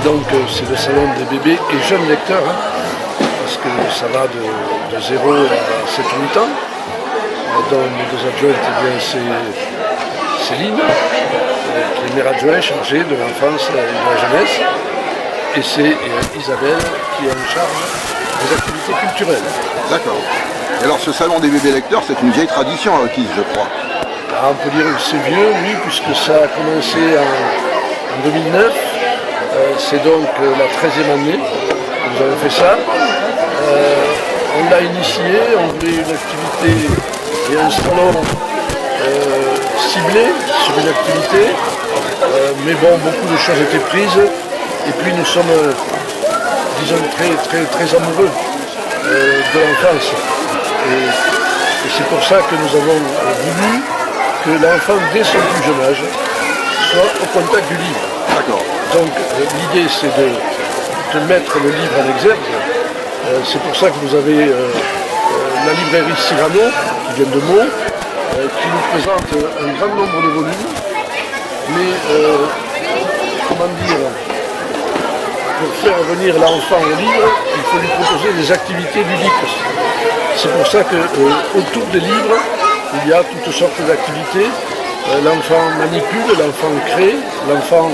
donc c'est le salon des bébés et jeunes lecteurs, hein, parce que ça va de 0 à 7-8 ans. Dont mes deux adjointes, eh bien, c'est Céline, qui est mère adjointe chargée de l'enfance et de la jeunesse. Et c'est Isabelle qui est en charge des activités culturelles. D'accord. Et alors ce salon des bébés lecteurs, c'est une vieille tradition acquise, je crois. Alors, on peut dire que c'est vieux, oui, puisque ça a commencé en 2009. C'est donc la 13e année que nous avons fait ça. On l'a initié, on voulait une activité et un salon ciblé sur une activité. Mais bon, beaucoup de choses étaient prises. Et puis nous sommes, disons, très amoureux de l'enfance. Et c'est pour ça que nous avons voulu que l'enfant, dès son plus jeune âge, soit au contact du livre. D'accord. Donc l'idée, c'est de mettre le livre en exergue. C'est pour ça que vous avez la librairie Cyrano, qui vient de Meaux, qui nous présente un grand nombre de volumes. Mais, comment dire, pour faire venir l'enfant au livre, il faut lui proposer des activités ludiques. C'est pour ça qu'autour des livres, il y a toutes sortes d'activités. L'enfant manipule, l'enfant crée, l'enfant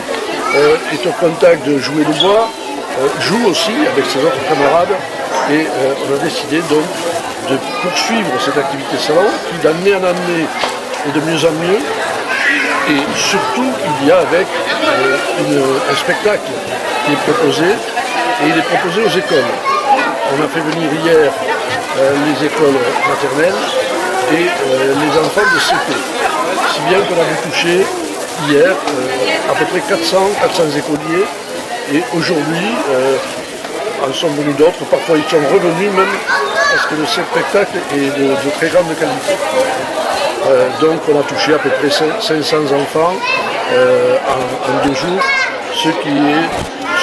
est au contact de jouer le bois, joue aussi avec ses autres camarades. Et on a décidé donc de poursuivre cette activité salon qui d'année en année est de mieux en mieux. Et surtout, il y a avec un spectacle qui est proposé, et il est proposé aux écoles. On a fait venir hier les écoles maternelles et les enfants de CP. Si bien qu'on avait touché hier à peu près 400 écoliers, et aujourd'hui, en sont venus d'autres, parfois ils sont revenus même, parce que le spectacle est de très grande qualité. Donc on a touché à peu près 500 enfants en 2 jours, ce qui est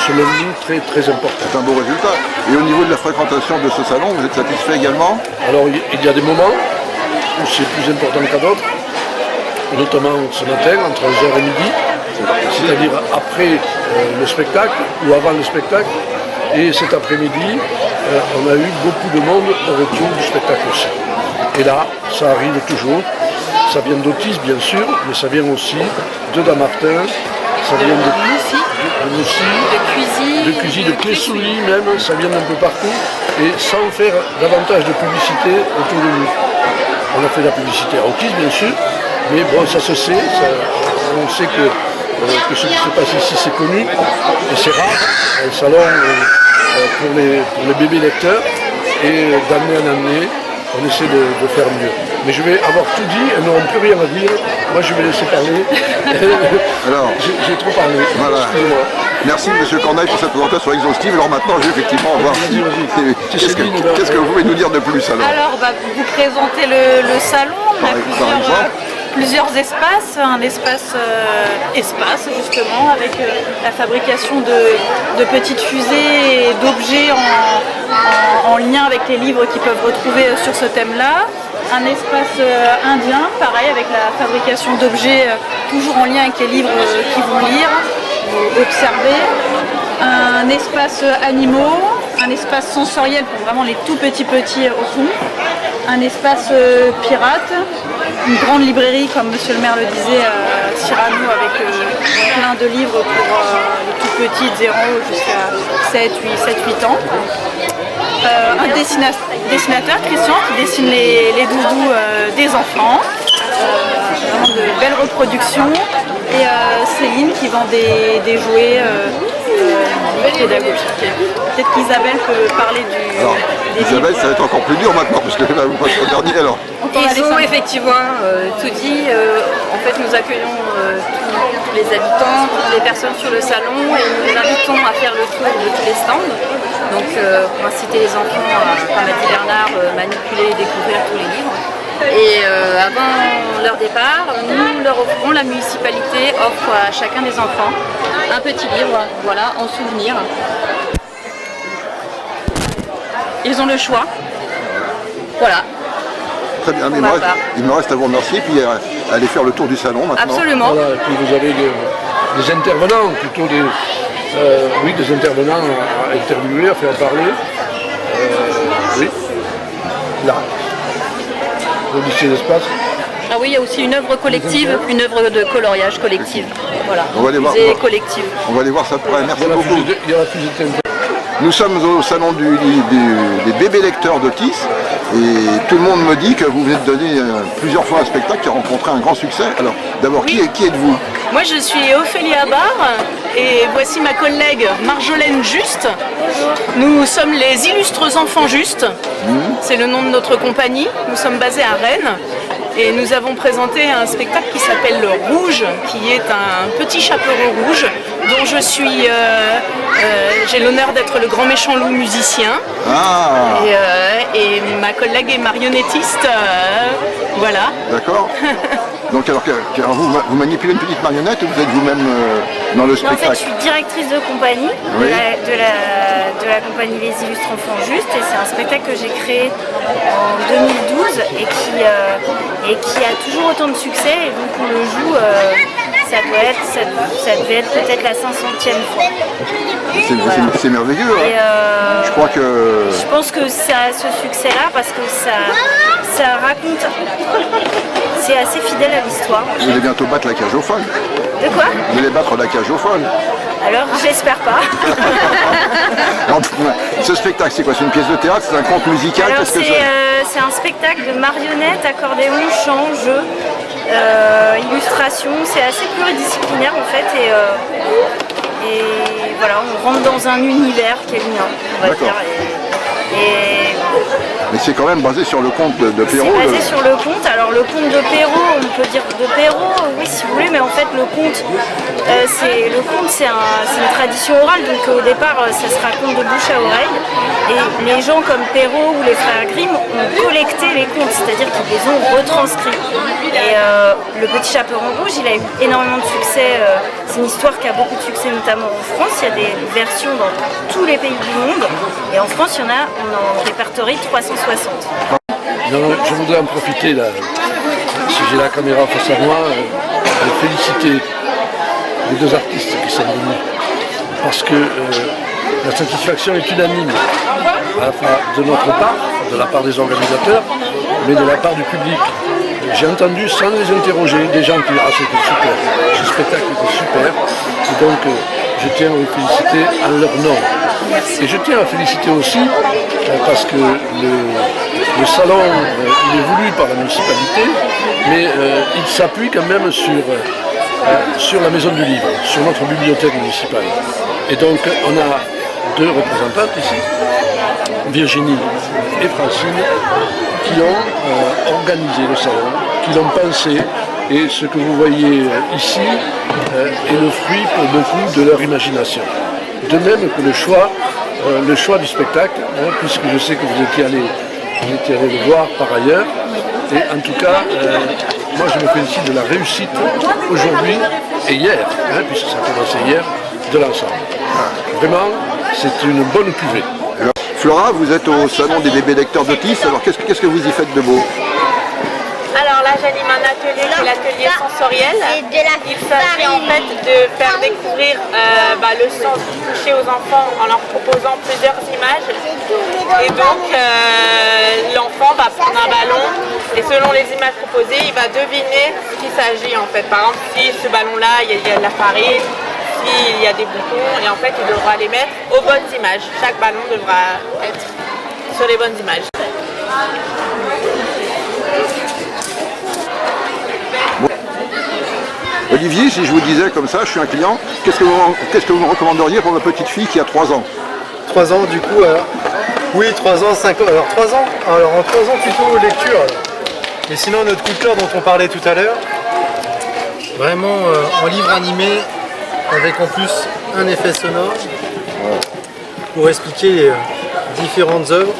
selon nous très important. C'est un beau résultat. Et au niveau de la fréquentation de ce salon, vous êtes satisfait également? Alors il y a des moments où c'est plus important qu'à d'autres, notamment ce matin entre 11h et midi, c'est-à-dire après le spectacle ou avant le spectacle. Et cet après-midi, on a eu beaucoup de monde au retour du spectacle aussi. Et là, ça arrive toujours. Ça vient d'Autis, bien sûr, mais ça vient aussi de Damartin, ça vient de Moussy, de Cuisy, de Clé-Souilly même, ça vient d'un peu partout, et sans faire davantage de publicité autour de nous. On a fait de la publicité à Autis, bien sûr, mais bon, ça se sait, on sait que ce qui se passe ici, c'est connu, et c'est rare, un salon pour les bébés lecteurs, et d'année en année, on essaie de faire mieux. Mais je vais avoir tout dit, elles n'auront plus rien à dire. Moi, je vais laisser parler. Alors, j'ai trop parlé. Voilà. Merci M. Corneille pour cette présentation exhaustive. Alors maintenant, je vais effectivement voir. Qu'est-ce que vous pouvez nous dire de plus alors? Alors, vous présentez le salon. On a plusieurs espaces. Un espace justement avec la fabrication de petites fusées et d'objets en lien avec les livres qu'ils peuvent retrouver sur ce thème-là. Un espace indien, pareil, avec la fabrication d'objets toujours en lien avec les livres qu'ils vont lire, observer. Un espace animaux, un espace sensoriel pour vraiment les tout petits au fond. Un espace pirate, une grande librairie, comme monsieur le maire le disait, Cyrano, avec plein de livres pour les tout petits, de 0 jusqu'à 7-8 ans. Un dessinateur, Christian, qui dessine les doudous des enfants. Vraiment de belles reproductions. Et Céline qui vend des jouets pédagogiques. Peut-être qu'Isabelle peut parler des Isabelle, livres. ça va être encore plus dur maintenant, parce que là, vous passez au dernier alors. Ils ont effectivement tout dit. En fait, nous accueillons tous les habitants, toutes les personnes sur le salon et nous les invitons à faire le tour de tous les stands. Donc, pour inciter les enfants, comme a dit Bernard, manipuler et découvrir tous les livres. Et avant leur départ, nous leur offrons, la municipalité offre à chacun des enfants un petit livre, voilà, en souvenir. Ils ont le choix. Voilà. Très bien, il me reste à vous remercier, puis à aller faire le tour du salon maintenant. Absolument. Voilà, et puis vous avez des intervenants, plutôt Oui, des intervenants à interviewer, à faire parler. Oui, là, au lycée d'espace. Ah oui, il y a aussi une œuvre collective, une œuvre de coloriage collective. Voilà, On va aller voir, musée collectif. on va aller voir ça de près. Merci Il y beaucoup. aura plus de temps. Nous sommes au salon des bébés lecteurs d'Otis et tout le monde me dit que vous venez de donner plusieurs fois un spectacle qui a rencontré un grand succès. Alors d'abord, Oui. qui êtes-vous? Moi je suis Ophélie Abar et voici ma collègue Marjolaine Juste. Nous sommes les illustres enfants Juste. C'est le nom de notre compagnie. Nous sommes basés à Rennes et nous avons présenté un spectacle qui s'appelle Le Rouge, qui est un petit chaperon rouge dont je suis, j'ai l'honneur d'être le grand méchant loup musicien. Ah, Et ma collègue est marionnettiste. Voilà. d'accord. Donc alors vous manipulez une petite marionnette ou vous êtes vous-même dans le En fait, je spectacle? suis directrice de compagnie Oui. de la compagnie Les Illustres Enfants Justes et c'est un spectacle que j'ai créé en 2012 et qui a toujours autant de succès et donc on le joue, ça devait être peut-être la 500e fois. C'est merveilleux. Et, Hein. Je crois que... je pense que ça a ce succès-là parce que ça raconte, c'est assez fidèle à l'histoire. Vous allez bientôt battre la cage aux folles. De quoi? Vous allez battre la cage aux folles. Alors, j'espère pas. Alors, ce spectacle, c'est quoi? C'est une pièce de théâtre? C'est un conte musical? Alors Qu'est-ce que c'est? c'est un spectacle de marionnettes, accordéon, chant, jeu, illustration. C'est assez pluridisciplinaire en fait et voilà, on rentre dans un univers qui est le mien, on va D'accord. dire. Et Mais c'est quand même basé sur le conte de c'est Perrault. basé sur le conte. Alors le conte de Perrault, on peut dire de Perrault, oui si vous voulez, mais en fait le conte, c'est une tradition orale, donc au départ ça se raconte de bouche à oreille. Et les gens comme Perrault ou les frères Grimm ont collecté les contes, c'est-à-dire qu'ils les ont retranscrits. Et le Petit Chaperon Rouge, il a eu énormément de succès. C'est une histoire qui a beaucoup de succès, notamment en France. Il y a des versions dans tous les pays du monde. Et en France, on en répertorie 360. Je voudrais en profiter, là, si j'ai la caméra face à moi, de féliciter les deux artistes qui sont venus. Parce que la satisfaction est unanime, à la fois de notre part, de la part des organisateurs, mais de la part du public. J'ai entendu, sans les interroger, des gens qui disent « Ah, c'était super, ce spectacle était super ». Et donc, je tiens à les féliciter en leur nom. Et je tiens à féliciter aussi, parce que le salon, il est voulu par la municipalité, mais il s'appuie quand même sur la Maison du Livre, sur notre bibliothèque municipale. Et donc, on a deux représentantes ici, Virginie et Francine, qui ont organisé le salon, qui l'ont pensé, et ce que vous voyez ici est le fruit pour beaucoup de leur imagination. De même que le choix du spectacle, puisque je sais que vous étiez allé le voir par ailleurs, et en tout cas, moi je me félicite de la réussite aujourd'hui et hier, puisque ça a commencé hier, de l'ensemble. Vraiment, c'est une bonne cuvée. Alors, Flora, vous êtes au salon des bébés lecteurs d'Otis, alors qu'est-ce que vous y faites de beau? Alors là, j'anime un atelier qui est l'atelier sensoriel. Il s'agit en fait de faire découvrir le sens du toucher aux enfants en leur proposant plusieurs images. Et donc, l'enfant va prendre un ballon et selon les images proposées, il va deviner ce qu'il s'agit en fait. Par exemple, si ce ballon-là, il y a de la farine, s'il y a des boutons, et en fait, il devra les mettre aux bonnes images. Chaque ballon devra être sur les bonnes images. Olivier, si je vous disais comme ça, je suis un client, qu'est-ce que vous me recommanderiez pour ma petite fille qui a 3 ans? 3 ans du coup, oui 3 ans, 5 ans, alors 3 ans, alors en 3 ans plutôt lecture. Et sinon notre coup de cœur dont on parlait tout à l'heure, vraiment en livre animé avec en plus un effet sonore pour expliquer les différentes œuvres.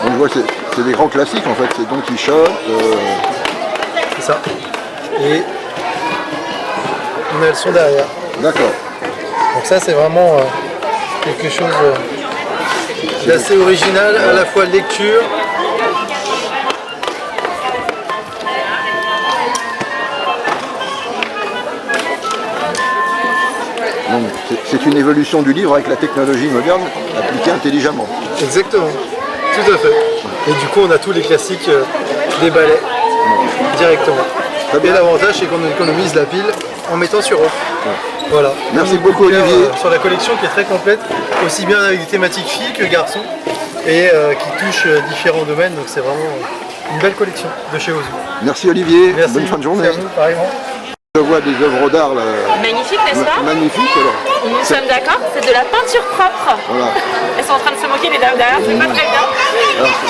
Donc je vois que c'est des grands classiques en fait, c'est Don Quichotte. C'est ça. Et on a le son derrière. D'accord. Donc ça c'est vraiment quelque chose d'assez original, à la fois lecture, C'est une évolution du livre avec la technologie moderne appliquée intelligemment. Exactement, tout à fait. Et du coup, on a tous les classiques des balais directement. Très bien. Et l'avantage, c'est qu'on économise la pile en mettant sur off. Voilà. Merci Un coup de beaucoup, cœur, Olivier. sur la collection qui est très complète, aussi bien avec des thématiques filles que garçons, et qui touche différents domaines. Donc c'est vraiment une belle collection de chez Ozu. Merci Olivier, Merci. bonne fin de journée. Merci à vous, pareillement. Je vois des œuvres d'art là, Magnifique, n'est-ce pas? magnifiques. Alors. Nous sommes d'accord, c'est de la peinture propre. Voilà. Elles sont en train de se moquer, les dames derrière, c'est pas très bien.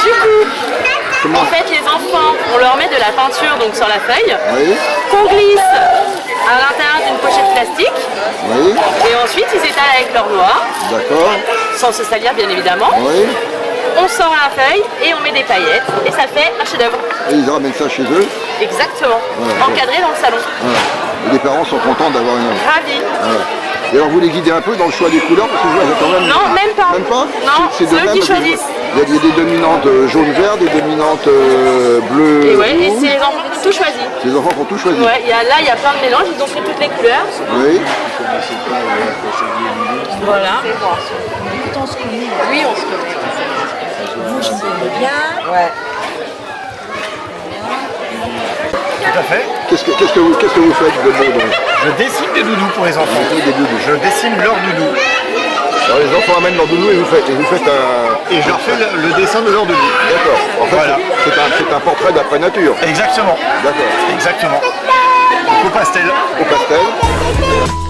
Du coup, en fait, les enfants, on leur met de la peinture donc sur la feuille, Oui, qu'on glisse à l'intérieur d'une pochette plastique, oui, et ensuite ils étalent avec leur noix, d'accord. sans se salir bien évidemment. Oui. On sort la feuille et on met des paillettes, et ça fait un chef-d'œuvre. Et ils ramènent ça chez eux. Exactement. Voilà. Encadré dans le salon. Voilà. Et les parents sont contents d'avoir une œuvre. Ravi. Voilà. Et alors vous les guidez un peu dans le choix des couleurs parce que je vois il y a quand même. Non, même pas. Même pas. Non, c'est de eux même, qui parce que choisissent. Il y a des dominantes jaune-vert, des dominantes bleu. Et ouais, et rouge. c'est les enfants qui ont tout choisi. Les enfants ont tout choisi. Ouais, là il y a plein de mélanges, ils ont pris toutes les couleurs. Oui. Voilà. Oui, on se connaît. Tout à fait. Qu'est-ce que vous faites de beau donc? Je dessine des doudous pour les enfants. Des doudous. Je dessine leurs doudous. Alors les enfants amènent leur doudou et vous faites un. Et je leur fais le dessin de leurs doudous. D'accord. En fait, Voilà. c'est un portrait d'après nature. Exactement. D'accord. Exactement. Au pastel. Au pastel.